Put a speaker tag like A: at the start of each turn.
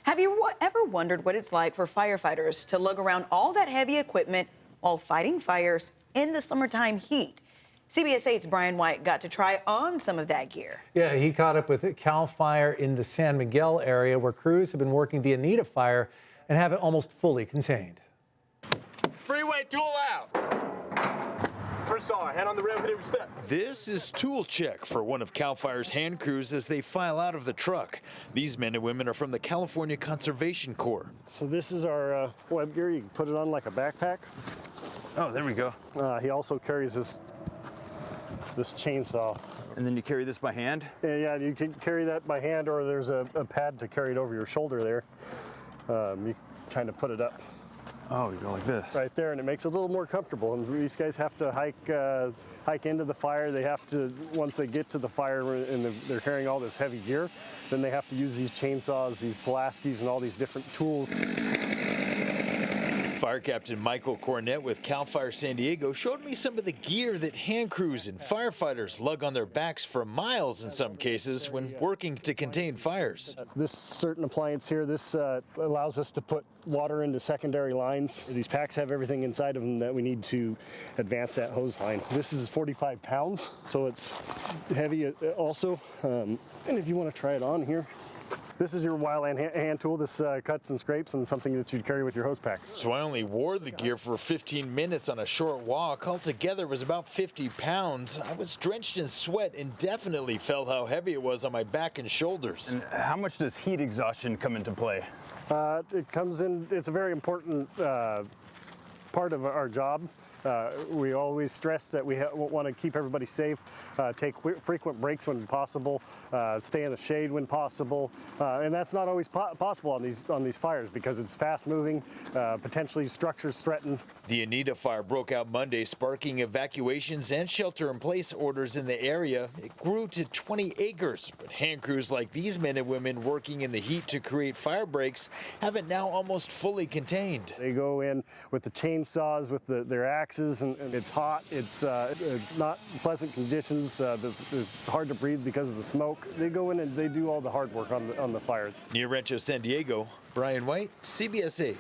A: Have you ever wondered what it's like for firefighters to lug around all that heavy equipment while fighting fires in the summertime heat? CBS 8's Brian White got to try on some of that gear.
B: Yeah, he caught up with Cal Fire in the San Miguel area where crews have been working the Anita Fire and have it almost fully contained.
C: Freeway tool out. First saw, hand on the rail, hit every step.
D: This is tool check for one of Cal Fire's hand crews as they file out of the truck. These men and women are from the California Conservation Corps.
E: So this is our web gear. You can put it on like a backpack.
C: Oh, there we go.
E: He also carries this chainsaw.
C: And then you carry this by hand?
E: Yeah, you can carry that by hand, or there's a pad to carry it over your shoulder there. You kind of put it up.
C: Oh, you go like this.
E: Right there, and it makes it a little more comfortable. And these guys have to hike into the fire. They have to, once they get to the fire and they're carrying all this heavy gear, then they have to use these chainsaws, these Pulaskis, and all these different tools.
D: Fire Captain Michael Cornett with Cal Fire San Diego showed me some of the gear that hand crews and firefighters lug on their backs for miles in some cases when working to contain fires.
E: This certain appliance here, this allows us to put water into secondary lines. These packs have everything inside of them that we need to advance that hose line. This is 45 pounds, so it's heavy also. And if you want to try it on here, this is your wildland hand tool. This cuts and scrapes, and something that you'd carry with your hose pack.
D: So I only wore the gear for 15 minutes on a short walk. Altogether it was about 50 pounds. I was drenched in sweat and definitely felt how heavy it was on my back and shoulders.
C: And how much does heat exhaustion come into play?
E: It comes in, it's a very important part of our job. We always stress that we want to keep everybody safe, take frequent breaks when possible, stay in the shade when possible, and that's not always possible on these fires because it's fast moving, potentially structures threatened.
D: The Anita Fire broke out Monday, sparking evacuations and shelter-in-place orders in the area. It grew to 20 acres, but hand crews like these men and women working in the heat to create fire breaks have it now almost fully contained.
E: They go in with the chainsaws, with their axes, and it's hot. It's not pleasant conditions. It's hard to breathe because of the smoke. They go in and they do all the hard work on the fire.
D: Near Rancho San Diego, Brian White, CBS 8.